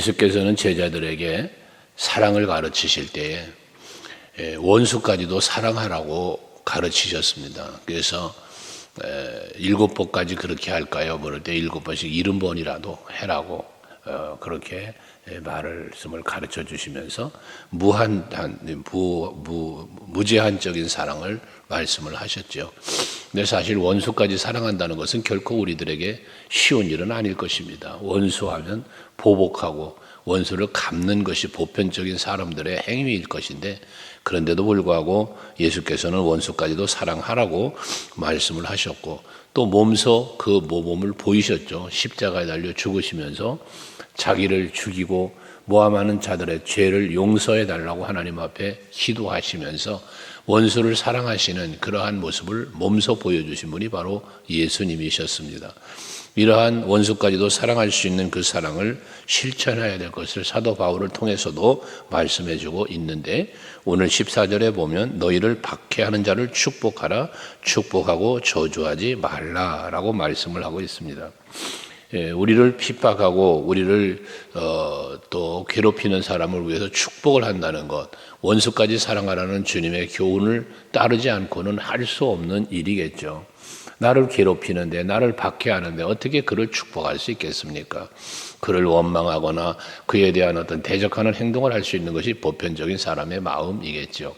예수께서는 제자들에게 사랑을 가르치실 때에 원수까지도 사랑하라고 가르치셨습니다. 그래서 7번까지 그렇게 할까요? 그럴 때 7번씩 70번이라도 해라고 그렇게 말씀을 가르쳐 주시면서 무제한적인 사랑을 말씀을 하셨죠. 근데 사실 원수까지 사랑한다는 것은 결코 우리들에게 쉬운 일은 아닐 것입니다. 원수하면 보복하고 원수를 갚는 것이 보편적인 사람들의 행위일 것인데, 그런데도 불구하고 예수께서는 원수까지도 사랑하라고 말씀을 하셨고, 또 몸소 그 모범을 보이셨죠. 십자가에 달려 죽으시면서 자기를 죽이고 모함하는 자들의 죄를 용서해 달라고 하나님 앞에 기도하시면서 원수를 사랑하시는 그러한 모습을 몸소 보여주신 분이 바로 예수님이셨습니다. 이러한 원수까지도 사랑할 수 있는 그 사랑을 실천해야 될 것을 사도 바울을 통해서도 말씀해 주고 있는데, 오늘 14절에 보면 너희를 박해하는 자를 축복하라, 축복하고 저주하지 말라라고 말씀을 하고 있습니다. 우리를 핍박하고 우리를 또 괴롭히는 사람을 위해서 축복을 한다는 것, 원수까지 사랑하라는 주님의 교훈을 따르지 않고는 할 수 없는 일이겠죠. 나를 괴롭히는데, 나를 박해하는데 어떻게 그를 축복할 수 있겠습니까? 그를 원망하거나 그에 대한 어떤 대적하는 행동을 할 수 있는 것이 보편적인 사람의 마음이겠죠.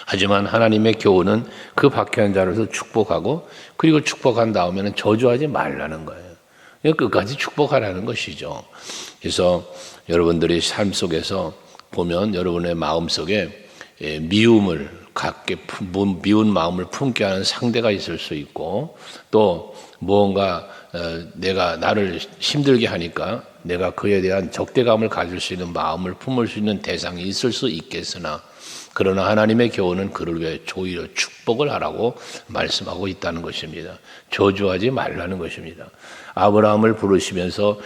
하지만 하나님의 교훈은 그 박해한 자로서 축복하고, 그리고 축복한 다음에는 저주하지 말라는 거예요. 끝까지 축복하라는 것이죠. 그래서 여러분들이 삶 속에서 보면 여러분의 마음 속에 미움을 갖게, 미운 마음을 품게 하는 상대가 있을 수 있고, 또 무언가 내가 나를 힘들게 하니까 내가 그에 대한 적대감을 가질 수 있는 마음을 품을 수 있는 대상이 있을 수 있겠으나, 그러나 하나님의 교훈은 그를 위해 오히려 축복을 하라고 말씀하고 있다는 것입니다. 저주하지 말라는 것입니다. 아브라함을 부르시면서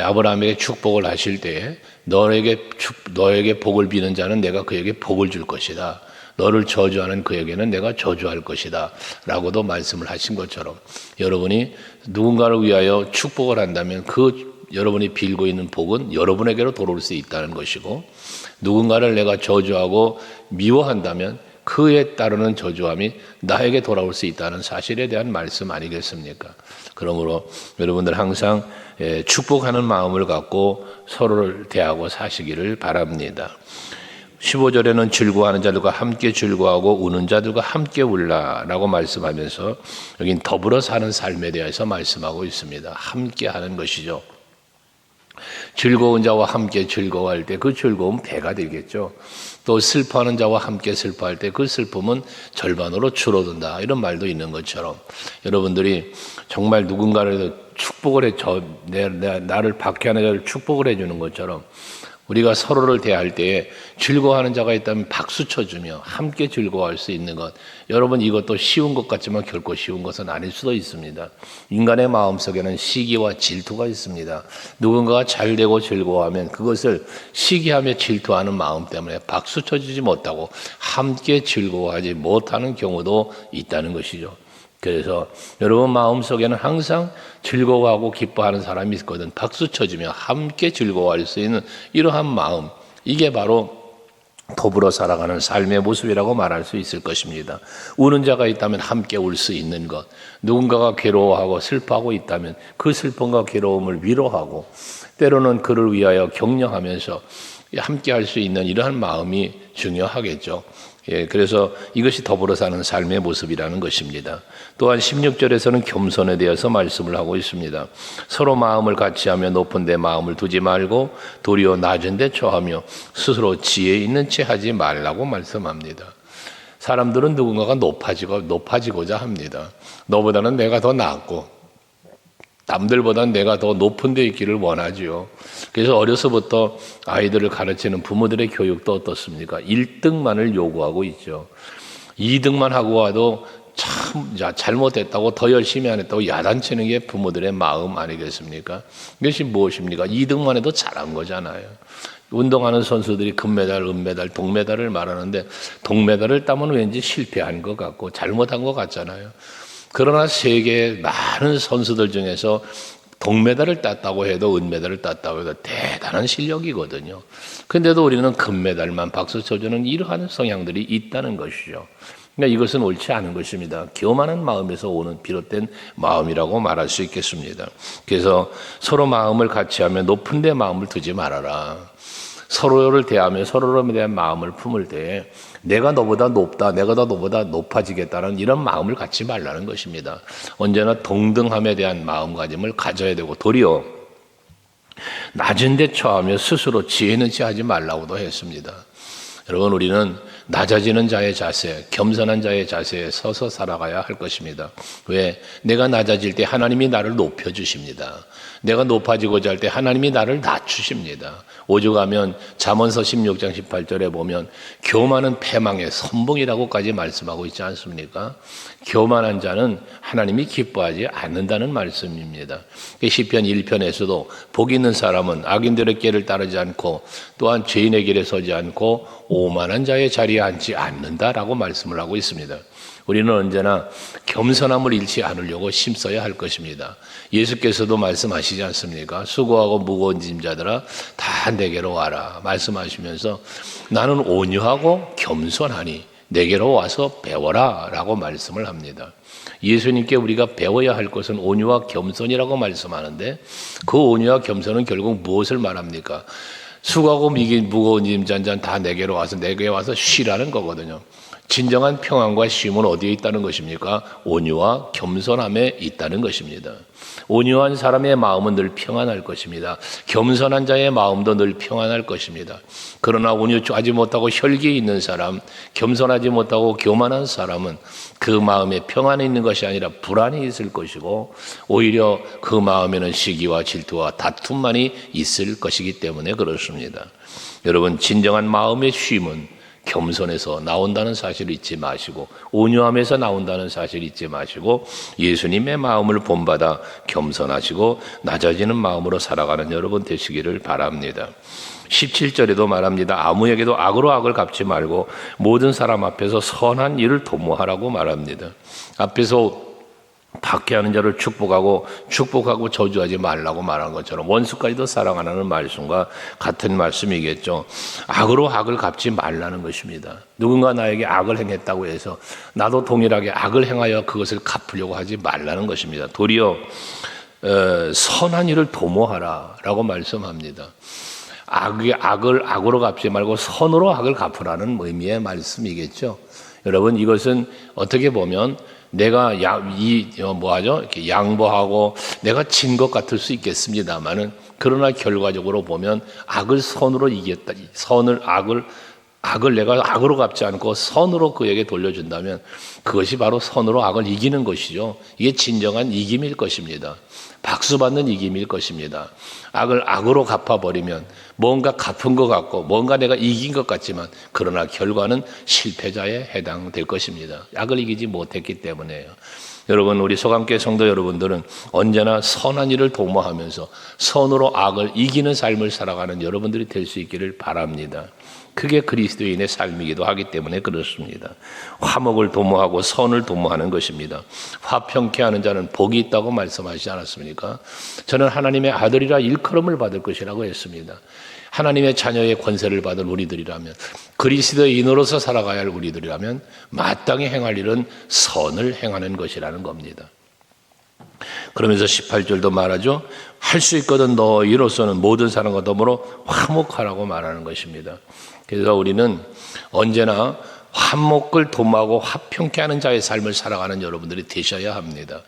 아브라함에게 축복을 하실 때에 너에게 복을 비는 자는 내가 그에게 복을 줄 것이다. 너를 저주하는 그에게는 내가 저주할 것이다 라고도 말씀을 하신 것처럼, 여러분이 누군가를 위하여 축복을 한다면 여러분이 빌고 있는 복은 여러분에게로 돌아올 수 있다는 것이고, 누군가를 내가 저주하고 미워한다면 그에 따르는 저주함이 나에게 돌아올 수 있다는 사실에 대한 말씀 아니겠습니까? 그러므로 여러분들 항상 축복하는 마음을 갖고 서로를 대하고 사시기를 바랍니다. 15절에는 즐거워하는 자들과 함께 즐거워하고 우는 자들과 함께 울라라고 말씀하면서 여긴 더불어 사는 삶에 대해서 말씀하고 있습니다. 함께 하는 것이죠. 즐거운 자와 함께 즐거워할 때 그 즐거움은 배가 되겠죠. 또 슬퍼하는 자와 함께 슬퍼할 때 그 슬픔은 절반으로 줄어든다, 이런 말도 있는 것처럼, 여러분들이 정말 누군가를 축복을 나를 박해하는 자를 축복을 해주는 것처럼, 우리가 서로를 대할 때에 즐거워하는 자가 있다면 박수 쳐주며 함께 즐거워할 수 있는 것, 여러분 이것도 쉬운 것 같지만 결코 쉬운 것은 아닐 수도 있습니다. 인간의 마음속에는 시기와 질투가 있습니다. 누군가가 잘되고 즐거워하면 그것을 시기하며 질투하는 마음 때문에 박수 쳐주지 못하고 함께 즐거워하지 못하는 경우도 있다는 것이죠. 그래서 여러분 마음속에는 항상 즐거워하고 기뻐하는 사람이 있거든. 박수 쳐주며 함께 즐거워할 수 있는 이러한 마음, 이게 바로 더불어 살아가는 삶의 모습이라고 말할 수 있을 것입니다. 우는 자가 있다면 함께 울 수 있는 것, 누군가가 괴로워하고 슬퍼하고 있다면 그 슬픔과 괴로움을 위로하고, 때로는 그를 위하여 격려하면서 함께 할 수 있는 이러한 마음이 중요하겠죠. 그래서 이것이 더불어 사는 삶의 모습이라는 것입니다. 또한 16절에서는 겸손에 대해서 말씀을 하고 있습니다. 서로 마음을 같이하며 높은 데 마음을 두지 말고 도리어 낮은 데 처하며 스스로 지혜 있는 채 하지 말라고 말씀합니다. 사람들은 누군가가 높아지고자 합니다. 너보다는 내가 더 낫고 남들보다는 내가 더 높은 데 있기를 원하지요. 그래서 어려서부터 아이들을 가르치는 부모들의 교육도 어떻습니까? 1등만을 요구하고 있죠. 2등만 하고 와도 참 잘못했다고, 더 열심히 안 했다고 야단치는 게 부모들의 마음 아니겠습니까? 이것이 무엇입니까? 2등만 해도 잘한 거잖아요. 운동하는 선수들이 금메달, 은메달, 동메달을 말하는데 동메달을 따면 왠지 실패한 것 같고 잘못한 것 같잖아요. 그러나 세계의 많은 선수들 중에서 동메달을 땄다고 해도 은메달을 땄다고 해도 대단한 실력이거든요. 근데도 우리는 금메달만 박수 쳐주는 이러한 성향들이 있다는 것이죠. 그러니까 이것은 옳지 않은 것입니다. 교만한 마음에서 오는 비롯된 마음이라고 말할 수 있겠습니다. 그래서 서로 마음을 같이 하며 높은 데 마음을 두지 말아라. 서로를 대하며 서로에 대한 마음을 품을 때 내가 너보다 높다, 내가 너보다 높아지겠다는 이런 마음을 갖지 말라는 것입니다. 언제나 동등함에 대한 마음가짐을 가져야 되고 도리어 낮은 데 처하며 스스로 지혜는 취하지 말라고도 했습니다. 여러분, 우리는 낮아지는 자의 자세, 겸손한 자의 자세에 서서 살아가야 할 것입니다. 왜? 내가 낮아질 때 하나님이 나를 높여주십니다. 내가 높아지고자 할 때 하나님이 나를 낮추십니다. 오죽하면 잠언서 16장 18절에 보면 교만은 패망의 선봉이라고까지 말씀하고 있지 않습니까? 교만한 자는 하나님이 기뻐하지 않는다는 말씀입니다. 시편 1편에서도 복 있는 사람은 악인들의 길을 따르지 않고 또한 죄인의 길에 서지 않고 오만한 자의 자리에 앉지 않는다라고 말씀을 하고 있습니다. 우리는 언제나 겸손함을 잃지 않으려고 힘써야 할 것입니다. 예수께서도 말씀하시지 않습니까? 수고하고 무거운 짐자들아 다 내게로 와라 말씀하시면서 나는 온유하고 겸손하니 내게로 와서 배워라 라고 말씀을 합니다. 예수님께 우리가 배워야 할 것은 온유와 겸손이라고 말씀하는데 그 온유와 겸손은 결국 무엇을 말합니까? 수고하고 무거운 짐잔 다 내게로 와서 쉬라는 거거든요. 진정한 평안과 쉼은 어디에 있다는 것입니까? 온유와 겸손함에 있다는 것입니다. 온유한 사람의 마음은 늘 평안할 것입니다. 겸손한 자의 마음도 늘 평안할 것입니다. 그러나 온유하지 못하고 혈기 있는 사람, 겸손하지 못하고 교만한 사람은 그 마음에 평안이 있는 것이 아니라 불안이 있을 것이고 오히려 그 마음에는 시기와 질투와 다툼만이 있을 것이기 때문에 그렇습니다. 여러분, 진정한 마음의 쉼은 겸손에서 나온다는 사실을 잊지 마시고 온유함에서 나온다는 사실을 잊지 마시고 예수님의 마음을 본받아 겸손하시고 낮아지는 마음으로 살아가는 여러분 되시기를 바랍니다. 17절에도 말합니다. 아무에게도 악으로 악을 갚지 말고 모든 사람 앞에서 선한 일을 도모하라고 말합니다. 앞에서 박해하는 자를 축복하고 저주하지 말라고 말한 것처럼 원수까지도 사랑하라는 말씀과 같은 말씀이겠죠. 악으로 악을 갚지 말라는 것입니다. 누군가 나에게 악을 행했다고 해서 나도 동일하게 악을 행하여 그것을 갚으려고 하지 말라는 것입니다. 도리어 선한 일을 도모하라라고 말씀합니다. 악을 악으로 갚지 말고 선으로 악을 갚으라는 의미의 말씀이겠죠. 여러분, 이것은 어떻게 보면 내가 이렇게 양보하고 내가 진 것 같을 수 있겠습니다만은 그러나 결과적으로 보면 악을 선으로 이겼다. 악을 내가 악으로 갚지 않고 선으로 그에게 돌려준다면 그것이 바로 선으로 악을 이기는 것이죠. 이게 진정한 이김일 것입니다. 박수받는 이김일 것입니다. 악을 악으로 갚아버리면 뭔가 갚은 것 같고 뭔가 내가 이긴 것 같지만 그러나 결과는 실패자에 해당될 것입니다. 악을 이기지 못했기 때문에요. 여러분, 우리 소감교회 성도 여러분들은 언제나 선한 일을 도모하면서 선으로 악을 이기는 삶을 살아가는 여러분들이 될 수 있기를 바랍니다. 그게 그리스도인의 삶이기도 하기 때문에 그렇습니다. 화목을 도모하고 선을 도모하는 것입니다. 화평케 하는 자는 복이 있다고 말씀하시지 않았습니까? 저는 하나님의 아들이라 일컬음을 받을 것이라고 했습니다. 하나님의 자녀의 권세를 받을 우리들이라면, 그리스도인으로서 살아가야 할 우리들이라면 마땅히 행할 일은 선을 행하는 것이라는 겁니다. 그러면서 18절도 말하죠. 할 수 있거든 너희로서는 모든 사람과 더불어 화목하라고 말하는 것입니다. 그래서 우리는 언제나 화목을 도모하고 화평케 하는 자의 삶을 살아가는 여러분들이 되셔야 합니다.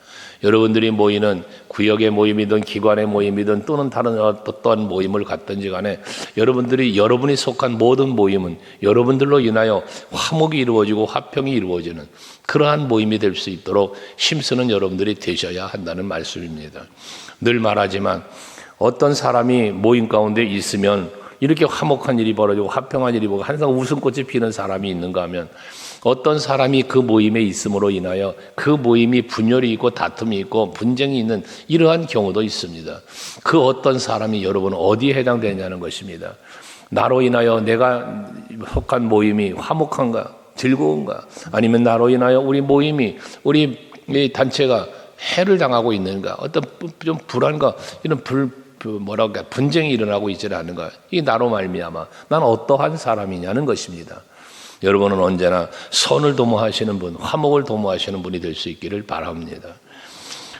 여러분들이 모이는 구역의 모임이든 기관의 모임이든 또는 다른 어떤 모임을 갖든지 간에 여러분이 속한 모든 모임은 여러분들로 인하여 화목이 이루어지고 화평이 이루어지는 그러한 모임이 될 수 있도록 힘쓰는 여러분들이 되셔야 한다는 말씀입니다. 늘 말하지만 어떤 사람이 모임 가운데 있으면 이렇게 화목한 일이 벌어지고 화평한 일이 벌어지고 항상 웃음꽃이 피는 사람이 있는가 하면 어떤 사람이 그 모임에 있음으로 인하여 그 모임이 분열이 있고 다툼이 있고 분쟁이 있는 이러한 경우도 있습니다. 그 어떤 사람이 여러분 어디에 해당되냐는 것입니다. 나로 인하여 내가 속한 모임이 화목한가 즐거운가 아니면 나로 인하여 우리 모임이 우리 단체가 해를 당하고 있는가, 어떤 좀 불안과 이런 분쟁이 일어나고 있지 않은가, 이게 나로 말미암아 난 어떠한 사람이냐는 것입니다. 여러분은 언제나 선을 도모하시는 분, 화목을 도모하시는 분이 될 수 있기를 바랍니다.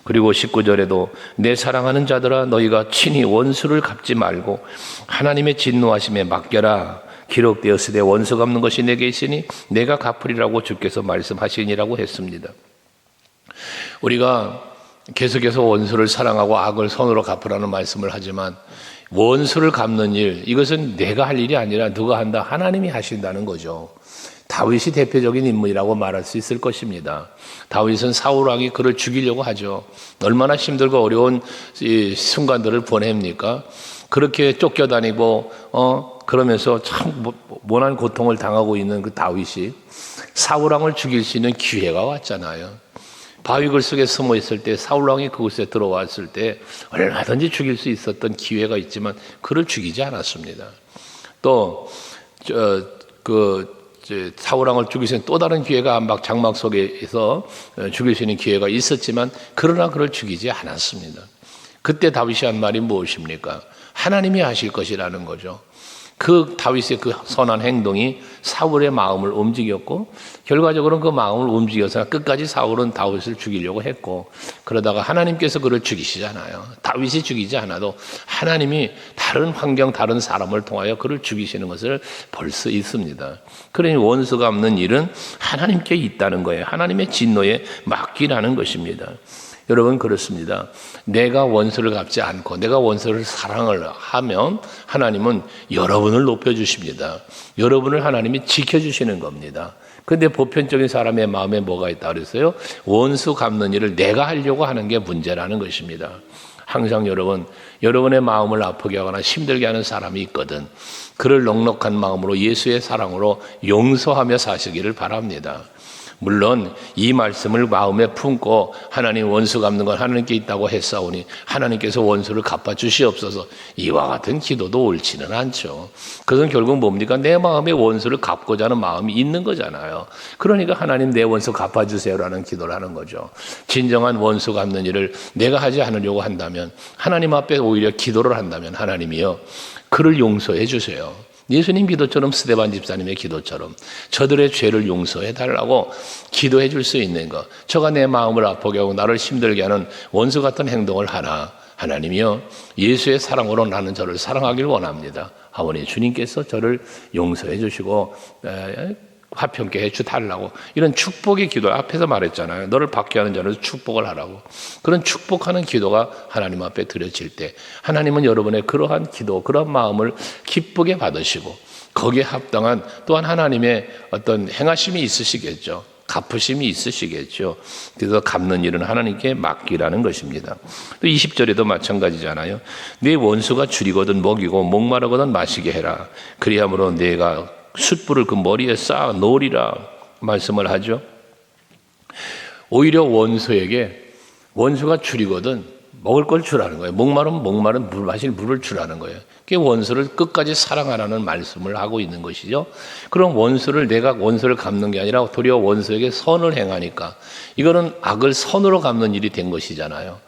그리고 19절에도 내 사랑하는 자들아 너희가 친히 원수를 갚지 말고 하나님의 진노하심에 맡겨라. 기록되었으되 원수 갚는 것이 내게 있으니 내가 갚으리라고 주께서 말씀하시니라고 했습니다. 우리가 계속해서 원수를 사랑하고 악을 선으로 갚으라는 말씀을 하지만 원수를 갚는 일, 이것은 내가 할 일이 아니라 누가 한다? 하나님이 하신다는 거죠. 다윗이 대표적인 인물이라고 말할 수 있을 것입니다. 다윗은 사울 왕이 그를 죽이려고 하죠. 얼마나 힘들고 어려운 이 순간들을 보냅니까? 그렇게 쫓겨다니고 그러면서 참 모난 고통을 당하고 있는 그 다윗이 사울 왕을 죽일 수 있는 기회가 왔잖아요. 바위굴 속에 숨어 있을 때 사울 왕이 그곳에 들어왔을 때 얼마든지 죽일 수 있었던 기회가 있지만 그를 죽이지 않았습니다. 또 사울 왕을 죽일 수 있는 또 다른 기회가 장막 속에서 죽일 수 있는 기회가 있었지만 그러나 그를 죽이지 않았습니다. 그때 다윗이 한 말이 무엇입니까? 하나님이 하실 것이라는 거죠. 그 다윗의 그 선한 행동이 사울의 마음을 움직였고 결과적으로는 그 마음을 움직여서 끝까지 사울은 다윗을 죽이려고 했고 그러다가 하나님께서 그를 죽이시잖아요. 다윗이 죽이지 않아도 하나님이 다른 환경, 다른 사람을 통하여 그를 죽이시는 것을 볼 수 있습니다. 그러니 원수 갚는 일은 하나님께 있다는 거예요. 하나님의 진노에 맡기라는 것입니다. 여러분 그렇습니다. 내가 원수를 갚지 않고 내가 원수를 사랑을 하면 하나님은 여러분을 높여주십니다. 여러분을 하나님이 지켜주시는 겁니다. 그런데 보편적인 사람의 마음에 뭐가 있다 그랬어요? 원수 갚는 일을 내가 하려고 하는 게 문제라는 것입니다. 항상 여러분의 마음을 아프게 하거나 힘들게 하는 사람이 있거든. 그를 넉넉한 마음으로 예수의 사랑으로 용서하며 사시기를 바랍니다. 물론 이 말씀을 마음에 품고 하나님 원수 갚는 건 하나님께 있다고 했사오니 하나님께서 원수를 갚아주시옵소서 이와 같은 기도도 옳지는 않죠. 그것은 결국 뭡니까? 내 마음에 원수를 갚고자 하는 마음이 있는 거잖아요. 그러니까 하나님 내 원수 갚아주세요라는 기도를 하는 거죠. 진정한 원수 갚는 일을 내가 하지 않으려고 한다면 하나님 앞에 오히려 기도를 한다면 하나님이요 그를 용서해 주세요. 예수님 기도처럼 스데반 집사님의 기도처럼 저들의 죄를 용서해 달라고 기도해 줄 수 있는 것, 저가 내 마음을 아프게 하고 나를 힘들게 하는 원수 같은 행동을 하나 하나님이여 예수의 사랑으로 나는 저를 사랑하길 원합니다. 아버지 주님께서 저를 용서해 주시고 화평케 해주달라고 이런 축복의 기도 앞에서 말했잖아요. 너를 받게 하는 자는 축복을 하라고. 그런 축복하는 기도가 하나님 앞에 드려질 때 하나님은 여러분의 그러한 기도 그러한 마음을 기쁘게 받으시고 거기에 합당한 또한 하나님의 어떤 행하심이 있으시겠죠. 갚으심이 있으시겠죠. 그래서 갚는 일은 하나님께 맡기라는 것입니다. 또 20절에도 마찬가지잖아요. 네 원수가 줄이거든 먹이고 목마르거든 마시게 해라. 그리함으로 내가 숯불을 그 머리에 쌓아 놓으리라 말씀을 하죠. 오히려 원수가 줄이거든 먹을 걸 주라는 거예요. 목마른 마실 물을 주라는 거예요. 그게 원수를 끝까지 사랑하라는 말씀을 하고 있는 것이죠. 그럼 내가 원수를 갚는 게 아니라 도리어 원수에게 선을 행하니까 이거는 악을 선으로 갚는 일이 된 것이잖아요.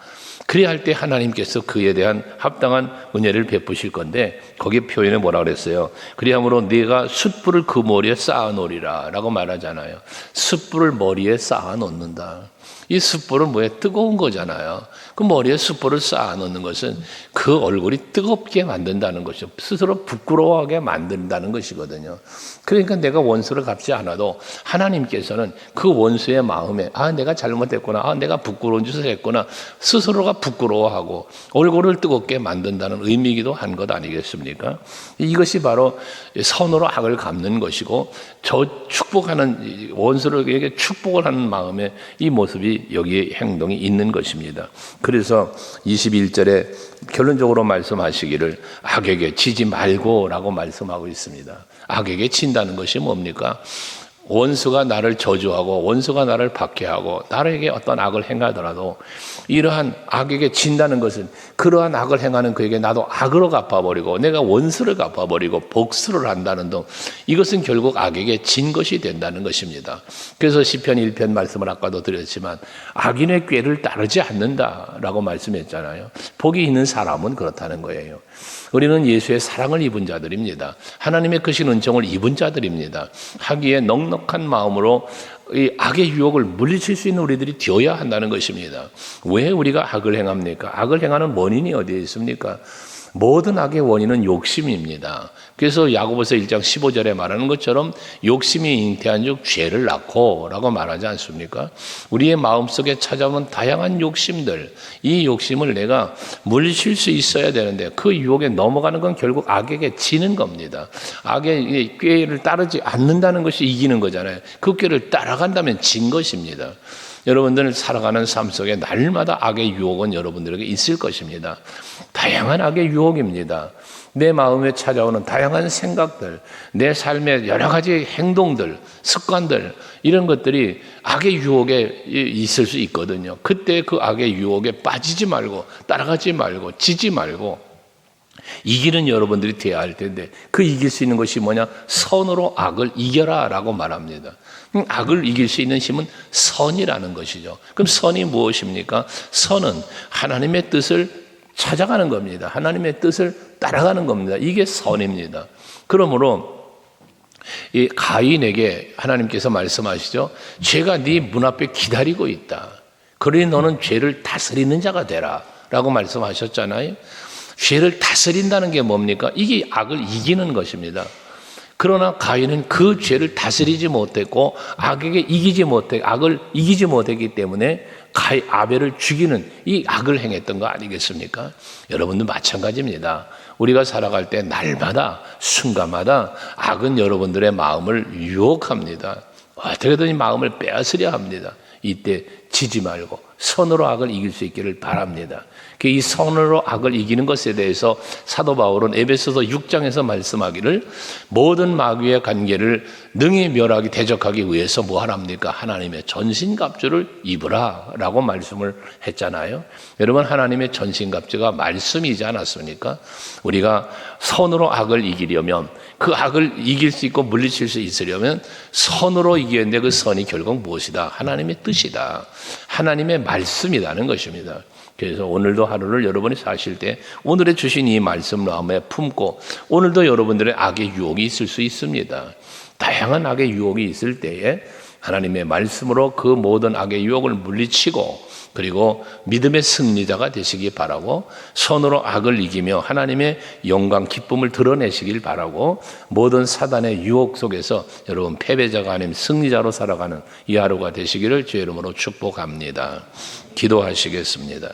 그래야 할 때 하나님께서 그에 대한 합당한 은혜를 베푸실 건데 거기 표현에 뭐라 그랬어요? 그리함으로 네가 숯불을 그 머리에 쌓아 놓으리라 라고 말하잖아요. 숯불을 머리에 쌓아 놓는다. 이 숯불은 뭐예요? 뜨거운 거잖아요. 그 머리에 숯불을 쌓아 놓는 것은 그 얼굴이 뜨겁게 만든다는 것이죠. 스스로 부끄러워하게 만든다는 것이거든요. 그러니까 내가 원수를 갚지 않아도 하나님께서는 그 원수의 마음에 내가 잘못했구나, 내가 부끄러운 짓을 했구나 스스로가 부끄러워하고 얼굴을 뜨겁게 만든다는 의미이기도 한 것 아니겠습니까? 이것이 바로 선으로 악을 갚는 것이고 축복하는 원수에게 축복을 하는 마음의 이 모습이 여기에 행동이 있는 것입니다. 그래서 21절에 결론적으로 말씀하시기를 악에게 치지 말고 라고 말씀하고 있습니다. 악에게 친다는 것이 뭡니까? 원수가 나를 저주하고 원수가 나를 박해하고 나에게 어떤 악을 행하더라도 이러한 악에게 진다는 것은 그러한 악을 행하는 그에게 나도 악으로 갚아버리고 내가 원수를 갚아버리고 복수를 한다는 등 이것은 결국 악에게 진 것이 된다는 것입니다. 그래서 시편 1편 말씀을 아까도 드렸지만 악인의 꾀를 따르지 않는다라고 말씀했잖아요. 복이 있는 사람은 그렇다는 거예요. 우리는 예수의 사랑을 입은 자들입니다. 하나님의 크신 은총을 입은 자들입니다. 하기에 넉넉한 마음으로 이 악의 유혹을 물리칠 수 있는 우리들이 되어야 한다는 것입니다. 왜 우리가 악을 행합니까? 악을 행하는 원인이 어디에 있습니까? 모든 악의 원인은 욕심입니다. 그래서 야고보서 1장 15절에 말하는 것처럼 욕심이 잉태한 즉 죄를 낳고 라고 말하지 않습니까? 우리의 마음속에 찾아오는 다양한 욕심들, 이 욕심을 내가 물리칠 수 있어야 되는데 그 유혹에 넘어가는 건 결국 악에게 지는 겁니다. 악의 꾀를 따르지 않는다는 것이 이기는 거잖아요. 그 꾀를 따라간다면 진 것입니다. 여러분들 살아가는 삶 속에 날마다 악의 유혹은 여러분들에게 있을 것입니다. 다양한 악의 유혹입니다. 내 마음에 찾아오는 다양한 생각들, 내 삶의 여러 가지 행동들, 습관들 이런 것들이 악의 유혹에 있을 수 있거든요. 그때 그 악의 유혹에 빠지지 말고 따라가지 말고 지지 말고 이기는 여러분들이 되어야 할 텐데 그 이길 수 있는 것이 뭐냐? 선으로 악을 이겨라 라고 말합니다. 악을 이길 수 있는 힘은 선이라는 것이죠. 그럼 선이 무엇입니까? 선은 하나님의 뜻을 찾아가는 겁니다. 하나님의 뜻을 따라가는 겁니다. 이게 선입니다. 그러므로 이 가인에게 하나님께서 말씀하시죠. 죄가 네 문 앞에 기다리고 있다. 그러니 너는 죄를 다스리는 자가 되라 라고 말씀하셨잖아요. 죄를 다스린다는 게 뭡니까? 이게 악을 이기는 것입니다. 그러나 가인은 그 죄를 다스리지 못했고 악을 이기지 못했기 때문에 아벨을 죽이는 이 악을 행했던 거 아니겠습니까? 여러분도 마찬가지입니다. 우리가 살아갈 때 날마다 순간마다 악은 여러분들의 마음을 유혹합니다. 어떻게든 이 마음을 빼앗으려 합니다. 이때 지지 말고 선으로 악을 이길 수 있기를 바랍니다. 이 선으로 악을 이기는 것에 대해서 사도 바울은 에베소서 6장에서 말씀하기를 모든 마귀의 관계를 능히 멸하기 대적하기 위해서 뭐 하랍니까? 하나님의 전신갑주를 입으라 라고 말씀을 했잖아요. 여러분 하나님의 전신갑주가 말씀이지 않았습니까? 우리가 선으로 악을 이기려면 그 악을 이길 수 있고 물리칠 수 있으려면 선으로 이겨야 되는데 그 선이 결국 무엇이다? 하나님의 뜻이다. 하나님의 말씀이라는 것입니다. 그래서 오늘도 하루를 여러분이 사실 때 오늘의 주신 이 말씀 마음에 품고 오늘도 여러분들의 악의 유혹이 있을 수 있습니다. 다양한 악의 유혹이 있을 때에 하나님의 말씀으로 그 모든 악의 유혹을 물리치고 그리고 믿음의 승리자가 되시기 바라고 선으로 악을 이기며 하나님의 영광 기쁨을 드러내시길 바라고 모든 사단의 유혹 속에서 여러분 패배자가 아닌 승리자로 살아가는 이 하루가 되시기를 주의 이름으로 축복합니다. 기도하시겠습니다.